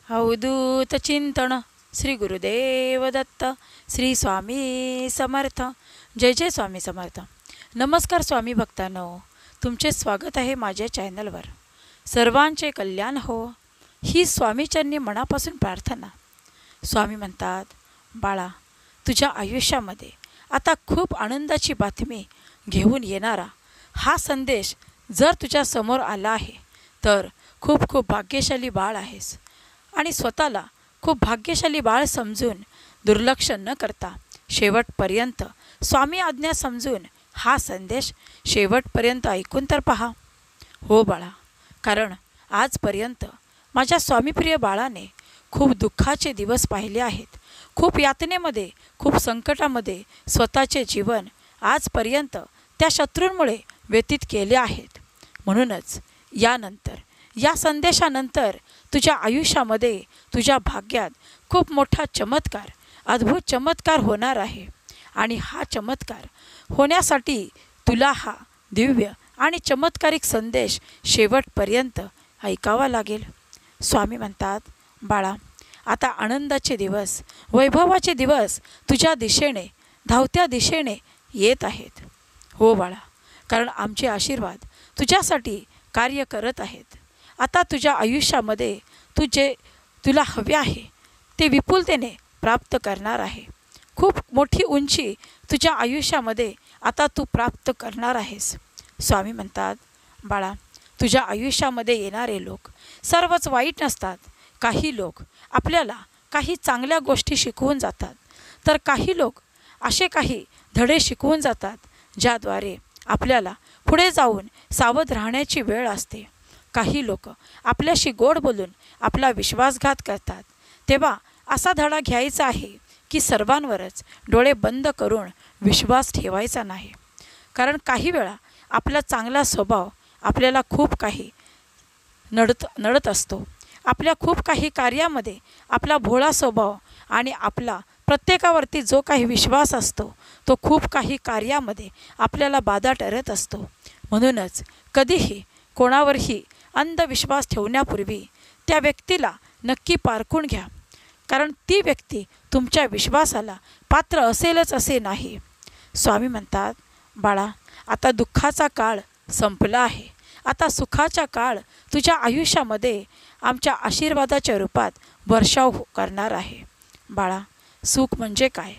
अवधूत चिंतन श्री गुरुदेव दत्त श्री स्वामी समर्थ. जय जय स्वामी समर्थ. नमस्कार स्वामी भक्तांनो, तुमचे स्वागत आहे माझ्या चॅनलवर. सर्वांचे कल्याण हो ही स्वामीचरणी मनापासून प्रार्थना. स्वामी म्हणतात, बाळा, तुझ्या आयुष्यामध्ये आता खूप आनंदाची बातमी घेऊन येणारा हा संदेश जर तुझ्या समोर आला आहे तर खूप खूप भाग्यशाली बाळ आहेस. आणि स्वतःला खूप भाग्यशाली बाळ समजून दुर्लक्ष न करता शेवटपर्यंत स्वामी आज्ञा समजून हा संदेश शेवटपर्यंत ऐकून तर पहा. हो बाळा, कारण आजपर्यंत माझ्या स्वामीप्रिय बाळाने खूप दुःखाचे दिवस पाहिले आहेत. खूप यातनेमध्ये, खूप संकटामध्ये स्वतःचे जीवन आजपर्यंत त्या शत्रूंमुळे व्यतीत केले आहेत. म्हणूनच यानंतर, या संदेशानंतर तुझ्या आयुष्यामध्ये, तुझ्या भाग्यात खूप मोठा चमत्कार, अद्भुत चमत्कार होणार आहे. आणि हा चमत्कार होण्यासाठी तुला हा दिव्य आणि चमत्कारिक संदेश शेवटपर्यंत ऐकावा लागेल. स्वामी म्हणतात, बाळा, आता आनंदाचे दिवस, वैभवाचे दिवस तुझ्या दिशेने, धावत्या दिशेने येत आहेत. हो बाळा, कारण आमचे आशीर्वाद तुझ्यासाठी कार्य करत आहेत. आता तुझ्या आयुष्यामध्ये तुला हवे आहे ते विपुलतेने प्राप्त करणार आहे. खूप मोठी उंची तुझ्या आयुष्यामध्ये आता तू प्राप्त करणार आहेस. स्वामी म्हणतात, बाळा, तुझ्या आयुष्यामध्ये येणारे लोक सर्वच वाईट नसतात. काही लोक आपल्याला काही चांगल्या गोष्टी शिकवून जातात, तर काही लोक असे काही धडे शिकवून जातात ज्याद्वारे आपल्याला पुढे जाऊन सावध राहण्याची वेळ असते. काही लोक आपल्याशी गोड बोलून आपला विश्वासघात करतात. तेव्हा असा धडा घ्यायचा आहे की सर्वांवरच डोळे बंद करून विश्वास ठेवायचा नाही. कारण काही वेळा आपला चांगला स्वभाव आपल्याला खूप काही नडत असतो. आपल्या खूप काही कार्यामध्ये आपला भोळा स्वभाव आणि आपला प्रत्येकावरती जो काही विश्वास असतो तो खूप काही कार्यामध्ये आपल्याला बाधा ठरत असतो. म्हणूनच कधीही कोणावरही अंधविश्वास ठेवण्यापूर्वी त्या व्यक्तीला नक्की पारखून घ्या. कारण ती व्यक्ती तुमच्या विश्वासाला पात्र असेलच असे नाही. स्वामी म्हणतात, बाळा, आता दुःखाचा काळ संपला आहे. आता सुखाचा काळ तुझ्या आयुष्यामध्ये आमच्या आशीर्वादाच्या रूपात वर्षाव करणार आहे. बाळा, सुख म्हणजे काय?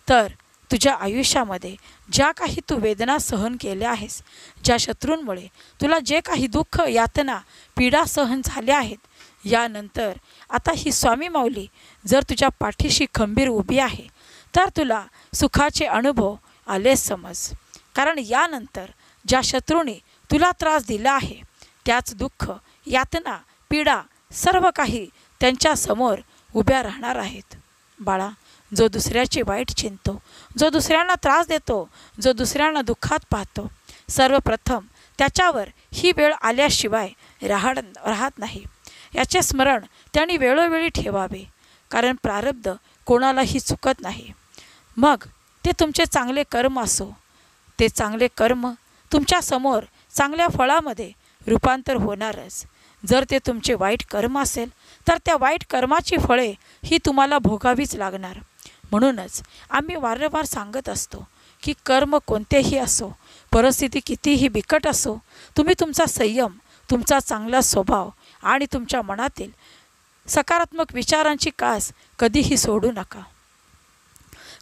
तर तुझ्या आयुष्यामध्ये ज्या काही तू वेदना सहन केल्या आहेस, ज्या शत्रूंमुळे तुला जे काही दुःख, यातना, पीडा सहन झाल्या आहेत, यानंतर आता ही स्वामी माऊली जर तुझ्या पाठीशी खंबीर उभी आहे तर तुला सुखाचे अनुभव आलेच समज. कारण यानंतर ज्या शत्रूने तुला त्रास दिला आहे त्याच दुःख, यातना, पीडा सर्व काही त्यांच्यासमोर उभ्या राहणार आहेत. बाळा, जो दुसऱ्याचे वाईट चिंतो, जो दुसऱ्यांना त्रास देतो, जो दुसऱ्यांना दुःखात पाहतो, सर्वप्रथम त्याच्यावर ही वेळ आल्याशिवाय राहत नाही. याचे स्मरण त्यांनी वेळोवेळी ठेवावे. कारण प्रारब्ध कोणालाही चुकत नाही. मग ते तुमचे चांगले कर्म असो, ते चांगले कर्म तुमच्यासमोर चांगल्या फळामध्ये रूपांतर होणारच. जर ते तुमचे वाईट कर्म असेल तर त्या वाईट कर्माची फळे ही तुम्हाला भोगावीच लागणार. म्हणूनच आम्ही वारंवार सांगत असतो की कर्म कोणतेही असो, परिस्थिती कितीही बिकट असो, तुम्ही तुमचा संयम, तुमचा चांगला स्वभाव आणि तुमच्या मनातील सकारात्मक विचारांची कास कधीही सोडू नका.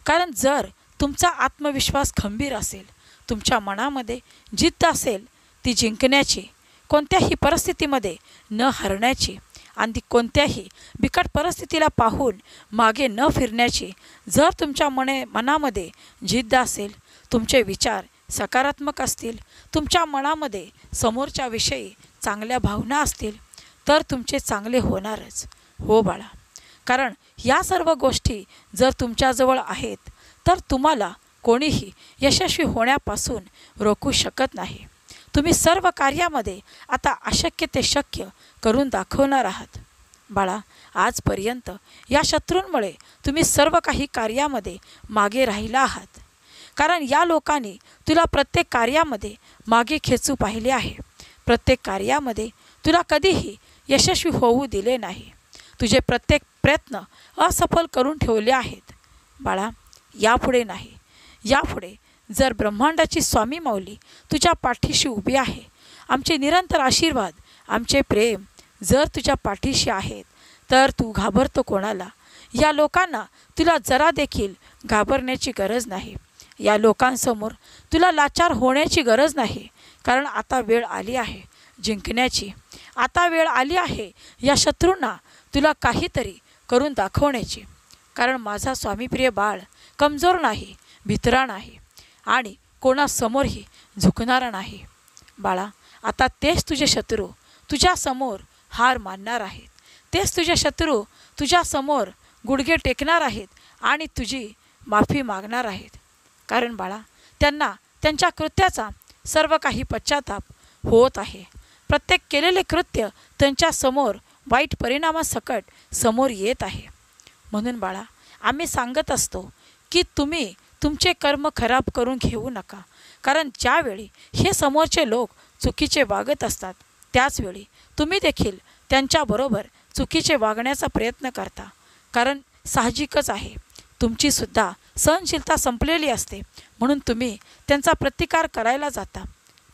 कारण जर तुमचा आत्मविश्वास खंबीर असेल, तुमच्या मनामध्ये जिद्द असेल, ती जिंकण्याची, कोणत्याही परिस्थितीमध्ये न हरण्याची आणि कोणत्याही बिकट परिस्थितीला पाहून मागे न फिरण्याची जर तुमच्या मनामध्ये जिद्द असेल, तुमचे विचार सकारात्मक असतील, तुमच्या मनामध्ये समोरच्याविषयी चांगल्या भावना असतील, तर तुमचे चांगले होणारच. हो बाळा, कारण या सर्व गोष्टी जर तुमच्याजवळ आहेत तर तुम्हाला कोणीही यशस्वी होण्यापासून रोखू शकत नाही. तुम्ही सर्व कार्यामध्ये आता अशक्य ते शक्य करून दाखवणार आहात. बाळा, आजपर्यंत या शत्रूंमुळे तुम्ही सर्व काही कार्यामध्ये मागे राहिला आहात. कारण या लोकांनी तुला प्रत्येक कार्यामध्ये मागे खेचू पाहिले आहे. प्रत्येक कार्यामध्ये तुला कधीही यशस्वी होऊ दिले नाही. तुझे प्रत्येक प्रयत्न असफल करून ठेवले आहेत. बाळा, यापुढे नाही. यापुढे जर ब्रह्मांडाची स्वामी माऊली तुझ्या पाठीशी उभी आहे, आमचे निरंतर आशीर्वाद, आमचे प्रेम जर तुझ्या पाठीशी आहेत, तर तू घाबरतो कोणाला? या लोकांना तुला जरा देखील घाबरण्याची गरज नाही. या लोकांसमोर तुला लाचार होण्याची गरज नाही. कारण आता वेळ आली आहे जिंकण्याची. आता वेळ आली आहे या शत्रूंना तुला काहीतरी करून दाखवण्याची. कारण माझा स्वामीप्रिय बाळ कमजोर नाही, भित्रा नाही आणि कोणासमोरही झुकणारा नाही. बाळा, आता तेच तुझे शत्रू तुझ्यासमोर हार मानणार आहेत. तेच तुझे शत्रू तुझ्यासमोर गुडघे टेकणार आहेत आणि तुझी माफी मागणार आहेत. कारण बाळा, त्यांना त्यांच्या कृत्याचा सर्व काही पश्चाताप होत आहे. प्रत्येक केलेले कृत्य त्यांच्यासमोर वाईट परिणामासकट समोर येत आहे. म्हणून बाळा, आम्ही सांगत असतो की तुम्ही तुमचे कर्म खराब करून घेऊ नका. कारण ज्यावेळी हे समोरचे लोक चुकीचे वागत असतात, त्याचवेळी तुम्ही देखील त्यांच्याबरोबर चुकीचे वागण्याचा प्रयत्न करता. कारण साहजिकच आहे, तुमचीसुद्धा सहनशीलता संपलेली असते, म्हणून तुम्ही त्यांचा प्रतिकार करायला जाता.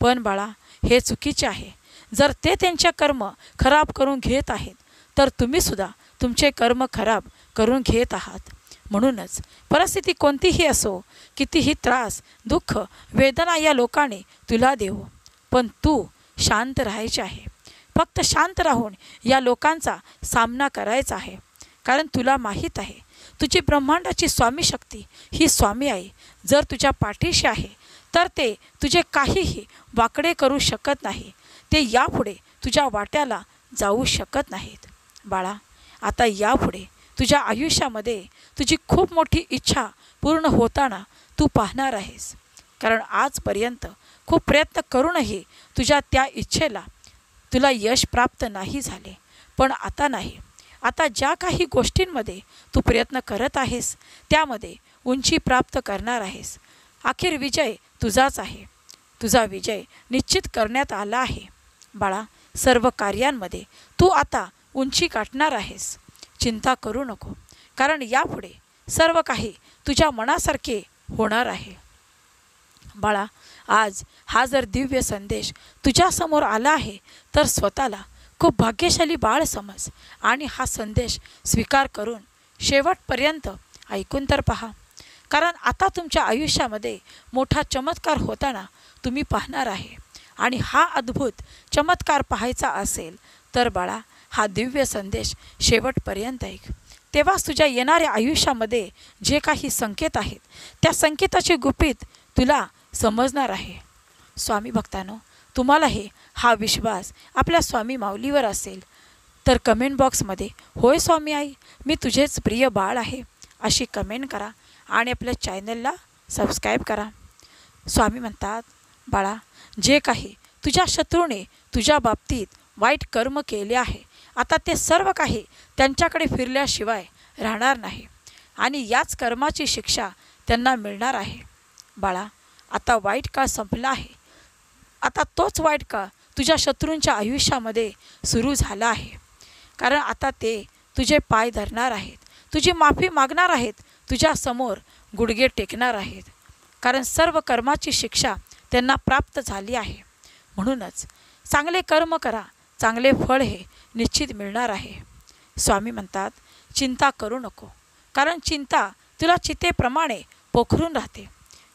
पण बाळा, हे चुकीचे आहे. जर ते त्यांचे कर्म खराब करून घेत आहेत, तर तुम्हीसुद्धा तुमचे कर्म खराब करून घेत आहात. म्हणूनच परिस्थिती कोणतीही असो, कितीही त्रास, दुःख, वेदना या लोकांनी तुला देऊ, पण तू शांत राहायचे आहे. फक्त शांत राहून या लोकांचा सामना करायचा आहे. कारण तुला माहीत आहे, तुझी ब्रह्मांडाची स्वामी शक्ती ही स्वामी आई जर तुझ्या पाठीशी आहे, तर ते तुझे काहीही वाकडे करू शकत नाही. ते यापुढे तुझ्या वाट्याला जाऊ शकत नाहीत. बाळा, आता यापुढे तुझ्या आयुष्यामध्ये तुझी खूप मोठी इच्छा पूर्ण होताना तू पाहणार आहेस. कारण आजपर्यंत खूप प्रयत्न करूनही तुझ्या त्या इच्छेला तुला यश प्राप्त नाही झाले. पण आता नाही. आता ज्या काही गोष्टींमध्ये तू प्रयत्न करत आहेस, त्यामध्ये उंची प्राप्त करणार आहेस. अखेर विजय तुझाच आहे. तुझा विजय निश्चित करण्यात आला आहे. बाळा, सर्व कार्यांमध्ये तू आता उंची गाठणार आहेस. चिंता करू नको. कारण यापुढे सर्व काही तुझ्या मनासारखे होणार आहे. बाळा, आज हा जर दिव्य संदेश तुझ्यासमोर आला आहे, तर स्वतःला खूप भाग्यशाली बाळ समज आणि हा संदेश स्वीकार करून शेवटपर्यंत ऐकून तर पहा. कारण आता तुमच्या आयुष्यामध्ये मोठा चमत्कार होताना तुम्ही पाहणार आहे. आणि हा अद्भुत चमत्कार पाहायचा असेल, तर बाळा, हा दिव्य संदेश शेवटपर्यंत ऐक. तेव्हाच तुझ्या येणाऱ्या आयुष्यामध्ये जे काही संकेत आहेत, त्या संकेताचे गुपित तुला समजणार आहे. स्वामी भक्तांनो, तुम्हालाही हा विश्वास आपल्या स्वामी माऊलीवर असेल, तर कमेंट बॉक्समध्ये होय स्वामी आई, मी तुझेच प्रिय बाळ आहे अशी कमेंट करा आणि आपल्या चॅनलला सबस्क्राईब करा. स्वामी म्हणतात, बाळा, जे काही तुझ्या शत्रूने तुझ्या बाबतीत वाईट कर्म केले आहे, आता ते सर्व काही त्यांच्याकडे फिरल्याशिवाय राहणार नाही आणि याच कर्माची शिक्षा त्यांना मिळणार आहे. बाळा, आता वाईट काळ संपला आहे. आता तोच वाईट काळ तुझ्या शत्रूंच्या आयुष्यामध्ये सुरू झाला आहे. कारण आता ते तुझे पाय धरणार आहेत, तुझी माफी मागणार आहेत, तुझ्यासमोर गुडघे टेकणार आहेत. कारण सर्व कर्माची शिक्षा त्यांना प्राप्त झाली आहे. म्हणूनच चांगले कर्म करा, चांगले फळ हे निश्चित मिळणार आहे. स्वामी म्हणतात, चिंता करू नको. कारण चिंता तुला चितेप्रमाणे पोखरून राहते.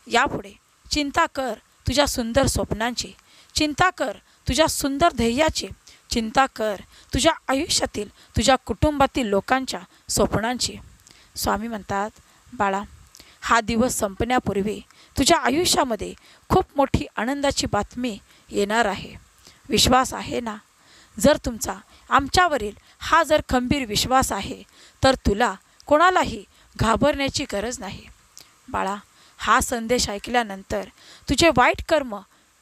यापुढे चिंता कर तुझ्या सुंदर स्वप्नांची, चिंता कर तुझ्या सुंदर ध्येयाची, चिंता कर तुझ्या आयुष्यातील, तुझ्या कुटुंबातील लोकांच्या स्वप्नांची. स्वामी म्हणतात, बाळा, हा दिवस संपण्यापूर्वी तुझ्या आयुष्यामध्ये खूप मोठी आनंदाची बातमी येणार आहे. विश्वास आहे ना? जर तुमचा आमच्यावरील हा जर खंबीर विश्वास आहे, तर तुला कोणालाही घाबरण्याची गरज नाही. बाळा, हा संदेश ऐकल्यानंतर तुझे वाईट कर्म,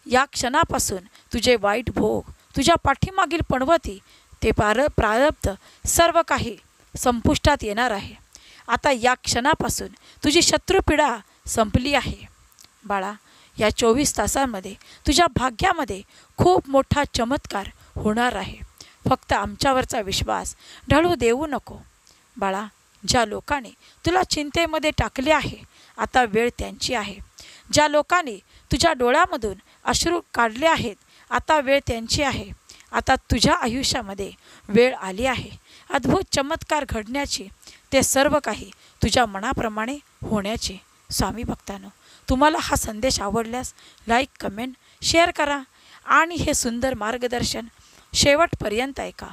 या क्षणापासून तुझे वाईट भोग, तुझ्या पाठीमागील पणवती, ते प्रारब्ध सर्व काही संपुष्टात येणार आहे. आता या क्षणापासून तुझी शत्रुपीडा संपली आहे. बाळा, या 24 तासांमध्ये तुझ्या भाग्यामध्ये खूप मोठा चमत्कार होणार आहे. फक्त आमच्यावरचा विश्वास ढळू देऊ नको. बाळा, ज्या लोकांनी तुला चिंतेमध्ये टाकले आहे, आता वेळ त्यांची आहे. ज्या लोकांनी तुझ्या डोळ्यामधून अश्रू काढले आहेत, आता वेळ त्यांची आहे. आता तुझ्या आयुष्यामध्ये वेळ आली आहे अद्भुत चमत्कार घडण्याची, ते सर्व काही तुझ्या मनाप्रमाणे होण्याची. स्वामी भक्तांनो, तुम्हाला हा संदेश आवडल्यास लाईक, कमेंट, शेअर करा आणि हे सुंदर मार्गदर्शन शेवटपर्यंत ऐका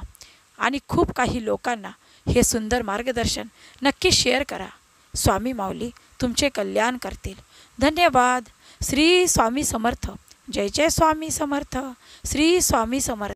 आणि खूप काही लोकांना हे सुंदर मार्गदर्शन नक्की शेअर करा. स्वामी माऊली तुमचे कल्याण करतील. धन्यवाद. श्री स्वामी समर्थ. जय जय स्वामी समर्थ. श्री स्वामी समर्थ.